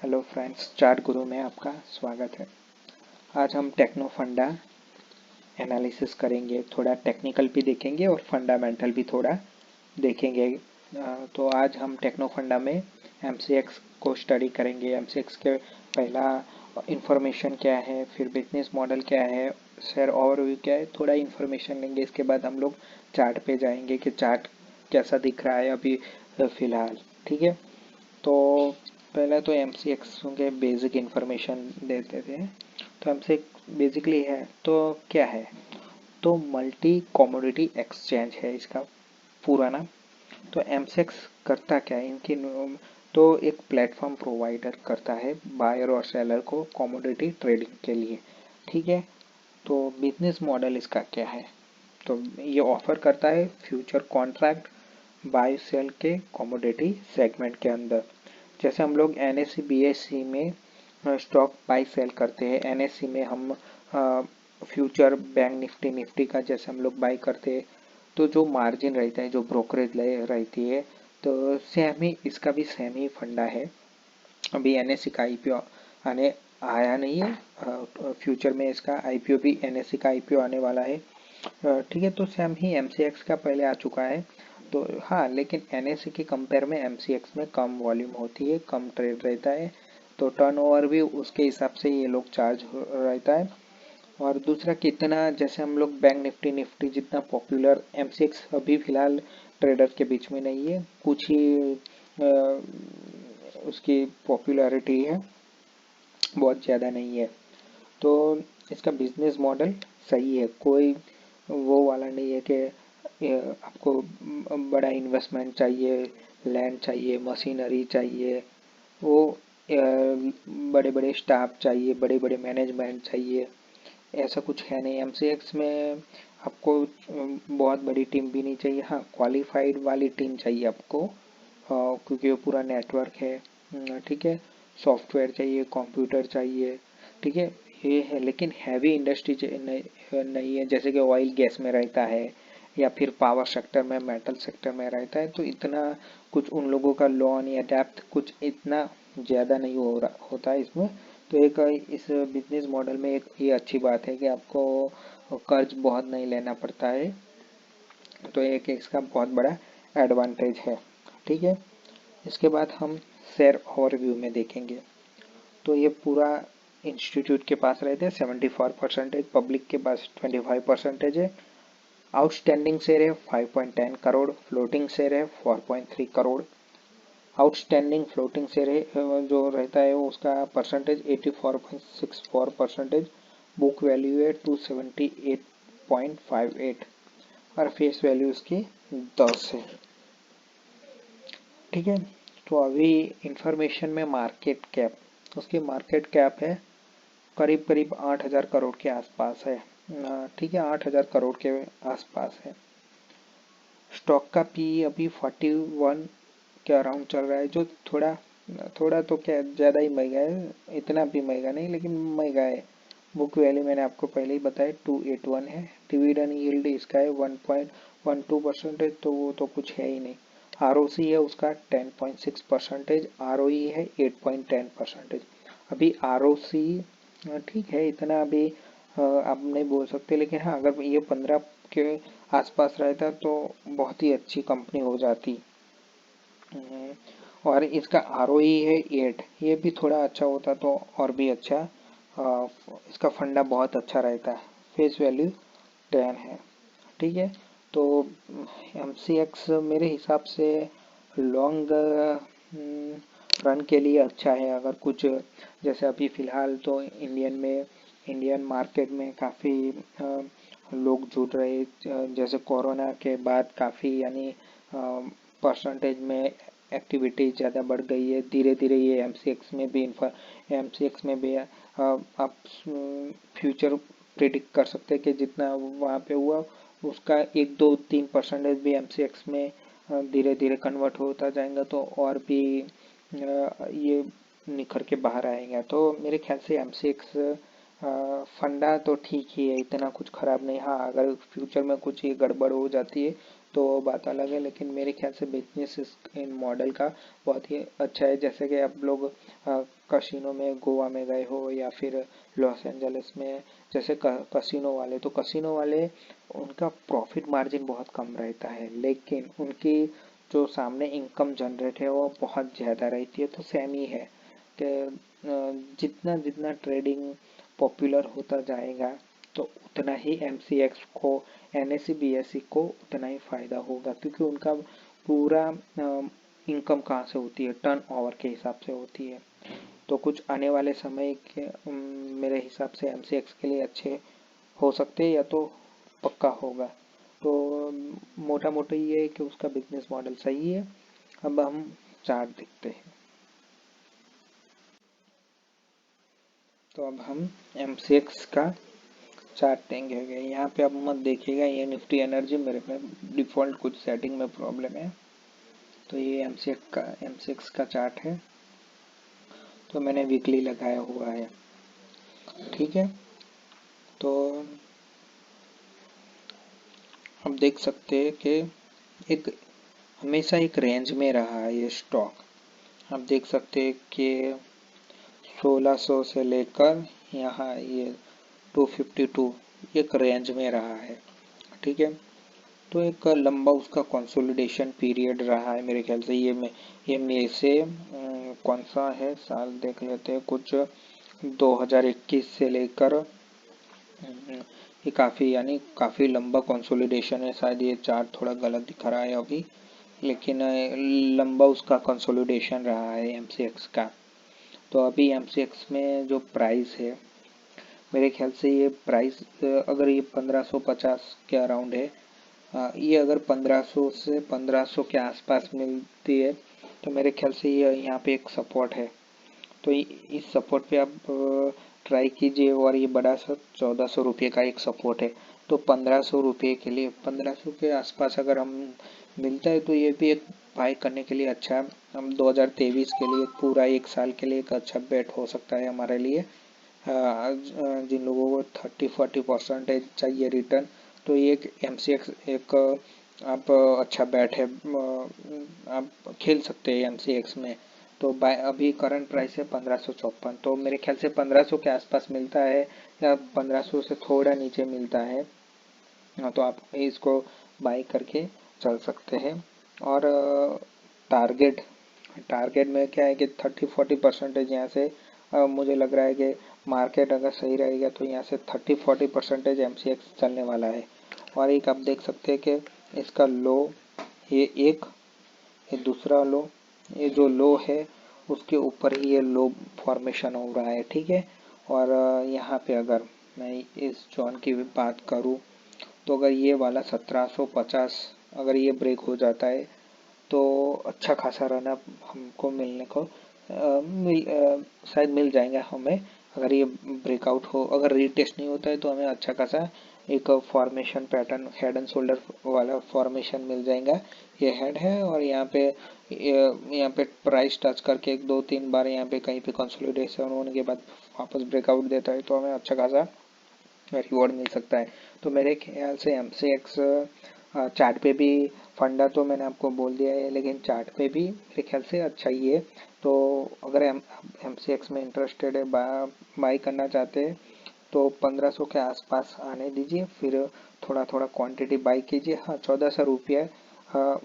Hello friends, chart गुरु में आपका स्वागत है। आज हम टेक्नो फंडा एनालिसिस करेंगे, थोड़ा टेक्निकल भी देखेंगे और फंडामेंटल भी थोड़ा देखेंगे। तो आज हम टेक्नो फंडा में एमसीएक्स को स्टडी करेंगे। एमसीएक्स के पहला इंफॉर्मेशन क्या है, फिर बिजनेस मॉडल क्या है, शेयर ओवरव्यू क्या है, थोड़ा इन्फॉर्मेशन लेंगे। इसके बाद हम लोग चार्ट पे जाएंगे कि चार्ट कैसा दिख रहा है अभी फ़िलहाल। ठीक है, तो पहले तो एमसीएक्स के बेसिक इन्फॉर्मेशन देते थे। तो एमसीएक्स बेसिकली है तो क्या है, तो मल्टी कमोडिटी एक्सचेंज है इसका पूरा नाम। तो एमसीएक्स करता क्या है, इनकी तो एक प्लेटफॉर्म प्रोवाइडर करता है बायर और सेलर को कमोडिटी ट्रेडिंग के लिए। ठीक है, तो बिजनेस मॉडल इसका क्या है, तो ये ऑफर करता है फ्यूचर कॉन्ट्रैक्ट बाय सेल के कमोडिटी सेगमेंट के अंदर। जैसे हम लोग एनएससी बीएससी में स्टॉक बाई सेल करते हैं, एनएससी में हम फ्यूचर बैंक निफ्टी का जैसे हम लोग बाई करते हैं, तो जो मार्जिन रहता है, जो ब्रोकरेज रहती है, तो सेम ही इसका भी सेम ही फंडा है। अभी एनएससी का आईपीओ आने आया नहीं है, फ्यूचर में इसका आईपीओ भी एनएससी का आईपीओ आने वाला है। ठीक है, तो सेम ही एमसीएक्स का पहले आ चुका है। तो हाँ, लेकिन एनएससी के कंपेयर में एमसीएक्स में कम वॉल्यूम होती है, कम ट्रेड रहता है, तो टर्नओवर भी उसके हिसाब से ये लोग चार्ज रहता है। और दूसरा कितना, जैसे हम लोग बैंक निफ्टी जितना पॉपुलर एमसीएक्स अभी फिलहाल ट्रेडर के बीच में नहीं है, कुछ ही उसकी पॉपुलैरिटी है, बहुत ज़्यादा नहीं है। तो इसका बिजनेस मॉडल सही है, कोई वो वाला नहीं है कि आपको बड़ा इन्वेस्टमेंट चाहिए, लैंड चाहिए, मशीनरी चाहिए, वो बड़े बड़े स्टाफ चाहिए, बड़े बड़े मैनेजमेंट चाहिए, ऐसा कुछ है नहीं। एमसीएक्स में आपको बहुत बड़ी टीम भी नहीं चाहिए, हाँ क्वालिफाइड वाली टीम चाहिए आपको, क्योंकि वो पूरा नेटवर्क है। ठीक है, सॉफ्टवेयर चाहिए, कंप्यूटर चाहिए। ठीक है, ये है, लेकिन हैवी इंडस्ट्री नहीं है, जैसे कि ऑयल गैस में रहता है या फिर पावर सेक्टर में, मेटल सेक्टर में रहता है, तो इतना कुछ उन लोगों का लोन या डेप्थ कुछ इतना ज़्यादा नहीं होता है इसमें। तो एक इस बिजनेस मॉडल में एक ये अच्छी बात है कि आपको कर्ज बहुत नहीं लेना पड़ता है, तो एक इसका बहुत बड़ा एडवांटेज है। ठीक है, इसके बाद हम शेयर ओवरव्यू में देखेंगे। तो ये पूरा इंस्टीट्यूट के पास रहते हैं 74%, पब्लिक के पास 25% है। आउटस्टैंडिंग शेयर है 5.10 करोड़, फ्लोटिंग शेयर है 4.3 करोड़। आउटस्टैंडिंग फ्लोटिंग शेयर है जो रहता है उसका परसेंटेज 84.64%, बुक वैल्यू है 278.58 और फेस वैल्यू उसकी 10 है। ठीक है, तो अभी इंफॉर्मेशन में मार्केट कैप, उसकी मार्केट कैप है करीब करीब 8,000 करोड़ के आसपास है। ठीक है, 8,000 करोड़ के आसपास है। स्टॉक का पी अभी 41 के अराउंड चल रहा है, जो थोड़ा थोड़ा तो क्या ज़्यादा ही महंगा है, इतना भी महंगा नहीं लेकिन महंगा है। बुक वैल्यू मैंने आपको पहले ही बताया 281 है। डिविडेंड यील्ड इसका है 1.12%, तो वो तो कुछ है ही नहीं। आरओसी है उसका 10.6%, आरओई है 8.10%। अभी आरओसी ठीक है, इतना अभी आप नहीं बोल सकते, लेकिन हाँ अगर ये 15 के आसपास रहता तो बहुत ही अच्छी कंपनी हो जाती। और इसका आरओई है 8, ये भी थोड़ा अच्छा होता तो और भी अच्छा। इसका फंडा बहुत अच्छा रहता है। फेस वैल्यू 10 है। ठीक है, तो एमसीएक्स मेरे हिसाब से लॉन्ग रन के लिए अच्छा है। अगर कुछ जैसे अभी फ़िलहाल तो इंडियन मार्केट में काफ़ी लोग जुड़ रहे, जैसे कोरोना के बाद काफ़ी यानी परसेंटेज में एक्टिविटी ज़्यादा बढ़ गई है। धीरे धीरे ये एमसीएक्स में भी आप फ्यूचर प्रिडिक्ट कर सकते हैं कि जितना वहाँ पे हुआ उसका 1-2-3% भी एमसीएक्स में धीरे धीरे कन्वर्ट होता जाएगा, तो और भी ये निखर के बाहर आएगा। तो मेरे ख्याल से एमसीएक्स फंडा तो ठीक ही है, इतना कुछ खराब नहीं। हाँ, अगर फ्यूचर में कुछ ये गड़बड़ हो जाती है तो वो बात अलग है, लेकिन मेरे ख्याल से बिजनेस इन मॉडल का बहुत ही अच्छा है। जैसे कि आप लोग कसिनो में गोवा में गए हो या फिर लॉस एंजलिस में, जैसे कसिनो वाले, तो कसिनो वाले उनका प्रॉफिट मार्जिन बहुत कम रहता है, लेकिन उनकी जो सामने इनकम जनरेट है वो बहुत ज़्यादा रहती है। तो सेम ही है कि जितना जितना ट्रेडिंग पॉपुलर होता जाएगा तो उतना ही एमसीएक्स को, एनएससी बीएससी को उतना ही फायदा होगा, क्योंकि उनका पूरा इनकम कहाँ से होती है, टर्न ओवर के हिसाब से होती है। तो कुछ आने वाले समय के मेरे हिसाब से एमसीएक्स के लिए अच्छे हो सकते हैं, या तो पक्का होगा। तो मोटा मोटा ये है कि उसका बिजनेस मॉडल सही है। अब हम चार्ट देखते हैं। तो अब हम एमसीएक्स का चार्ट देंगे। यहाँ पे अब मत देखिएगा, ये निफ्टी एनर्जी मेरे में डिफ़ॉल्ट कुछ सेटिंग में प्रॉब्लम है। तो ये एमसीएक्स का चार्ट है, तो मैंने वीकली लगाया हुआ है, ठीक है। तो हम देख सकते हैं कि एक हमेशा एक रेंज में रहा है ये स्टॉक। आप देख सकते हैं कि 1600 से लेकर यहाँ ये 252 एक रेंज में रहा है, ठीक है। तो एक लंबा उसका कंसोलिडेशन पीरियड रहा है मेरे ख्याल से। ये मई से कौन सा है साल देख लेते हैं, कुछ 2021 से लेकर ये काफ़ी लंबा कंसोलिडेशन है। शायद ये चार्ट थोड़ा गलत दिखा रहा है अभी, लेकिन लंबा उसका कंसोलिडेशन रहा है एमसीएक्स का। तो अभी एमसीएक्स में जो प्राइस है, मेरे ख्याल से ये प्राइस अगर ये 1550 के अराउंड है, ये अगर 1500 से 1500 के आसपास मिलती है तो मेरे ख्याल से ये यहाँ पे एक सपोर्ट है। तो इस सपोर्ट पे आप ट्राई कीजिए। और ये बड़ा सा 1400 रुपये का एक सपोर्ट है। तो 1500 रुपये के लिए, 1500 के आसपास अगर हम मिलता है तो ये भी एक बाय करने के लिए अच्छा, हम 2023 के लिए पूरा एक साल के लिए एक अच्छा बेट हो सकता है हमारे लिए। जिन लोगों को 30-40% चाहिए रिटर्न, तो ये एक एमसीएक्स एक आप अच्छा बैट है, आप खेल सकते हैं एमसीएक्स में। तो बाय अभी करंट प्राइस है 1554, तो मेरे ख्याल से 1500 के आसपास मिलता है या 1500 से थोड़ा नीचे मिलता है, तो आप इसको बाय करके चल सकते हैं। और टारगेट टारगेट में क्या है कि 30-40% यहाँ से मुझे लग रहा है कि मार्केट अगर सही रहेगा तो यहाँ से 30-40% एमसीएक्स चलने वाला है। और एक आप देख सकते हैं कि इसका लो, ये दूसरा लो, ये जो लो है उसके ऊपर ही ये लो फॉर्मेशन हो रहा है, ठीक है। और यहाँ पे अगर मैं इस जोन की भी बात करूँ तो अगर ये वाला 1750 अगर ये ब्रेक हो जाता है तो अच्छा खासा रनअप हमको मिलने को शायद मिल जाएगा हमें। अगर ये ब्रेकआउट हो, अगर रीटेस्ट नहीं होता है तो हमें अच्छा खासा एक formation pattern, head and shoulder वाला फॉर्मेशन मिल जाएगा। ये हेड है और यहाँ पे प्राइस टच करके 1-2-3 बार यहाँ पे कहीं पे कंसोलिडेशन होने के बाद वापस ब्रेकआउट देता है तो हमें अच्छा खासा रिवॉर्ड मिल सकता है। तो मेरे ख्याल से एमसीएक्स चार्ट पे भी, फंडा तो मैंने आपको बोल दिया है, लेकिन चार्ट पे भी मेरे ख्याल से अच्छा ही है। तो अगर एमसीएक्स में इंटरेस्टेड है, बाई करना चाहते हैं तो 1500 के आसपास आने दीजिए, फिर थोड़ा थोड़ा क्वांटिटी बाई कीजिए। हाँ, 1400 रुपये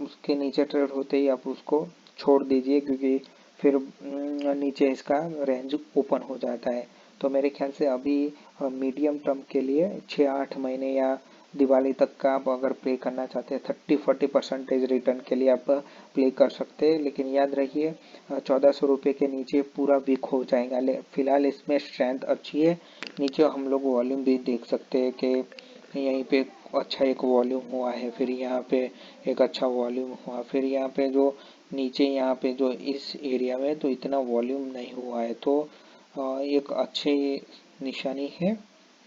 उसके नीचे ट्रेड होते ही आप उसको छोड़ दीजिए, क्योंकि फिर नीचे इसका रेंज ओपन हो जाता है। तो मेरे ख्याल से अभी मीडियम टर्म के लिए 6-8 महीने या दिवाली तक का आप अगर प्ले करना चाहते हैं 30-40% रिटर्न के लिए आप प्ले कर सकते हैं। लेकिन याद रखिए 1400 रुपये के नीचे पूरा वीक हो जाएगा। फिलहाल इसमें स्ट्रेंथ अच्छी है। नीचे हम लोग वॉल्यूम भी देख सकते हैं कि यहीं पे अच्छा एक वॉल्यूम हुआ है, फिर यहाँ पे एक अच्छा वॉल्यूम हुआ, फिर यहाँ पे जो नीचे यहाँ पे जो इस एरिया में तो इतना वॉल्यूम नहीं हुआ है। तो एक अच्छी निशानी है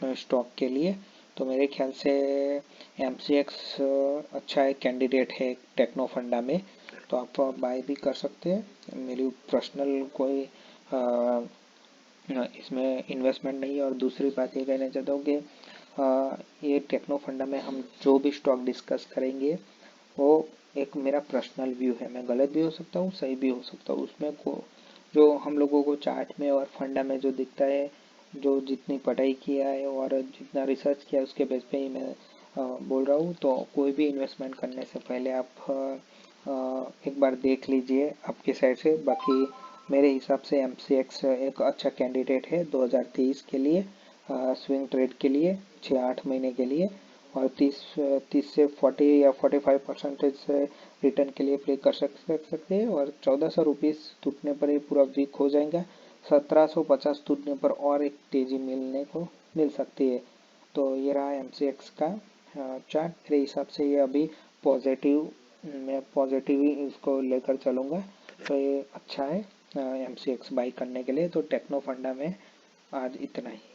स्टॉक के लिए। तो मेरे ख्याल से एमसीएक्स अच्छा एक कैंडिडेट है टेक्नो फंडा में, तो आप बाय भी कर सकते हैं। मेरी पर्सनल कोई इसमें इन्वेस्टमेंट नहीं है। और दूसरी बात ये कहना चाहता हूँ कि ये टेक्नो फंडा में हम जो भी स्टॉक डिस्कस करेंगे वो एक मेरा पर्सनल व्यू है, मैं गलत भी हो सकता हूँ, सही भी हो सकता हूँ। उसमें को जो हम लोगों को चार्ट में और फंडा में जो दिखता है, जो जितनी पढ़ाई किया है और जितना रिसर्च किया है उसके बेस पे ही मैं बोल रहा हूँ। तो कोई भी इन्वेस्टमेंट करने से पहले आप एक बार देख लीजिए आपकी साइड से। बाकी मेरे हिसाब से MCX एक अच्छा कैंडिडेट है 2023 के लिए, स्विंग ट्रेड के लिए 6-8 महीने के लिए, और 30 से 40 या 45% से रिटर्न के लिए प्ले कर सकते हैं। और 1400 रुपीज़ टूटने पर ये पूरा वीक हो जाएगा। 1750 टूटने पर और एक तेजी मिलने को मिल सकती है। तो ये रहा MCX का चार्ट। मेरे हिसाब से ये अभी पॉजिटिव, मैं पॉजिटिव ही इसको लेकर चलूँगा। तो ये अच्छा है MCX बाई करने के लिए। तो टेक्नो फंडा में आज इतना ही।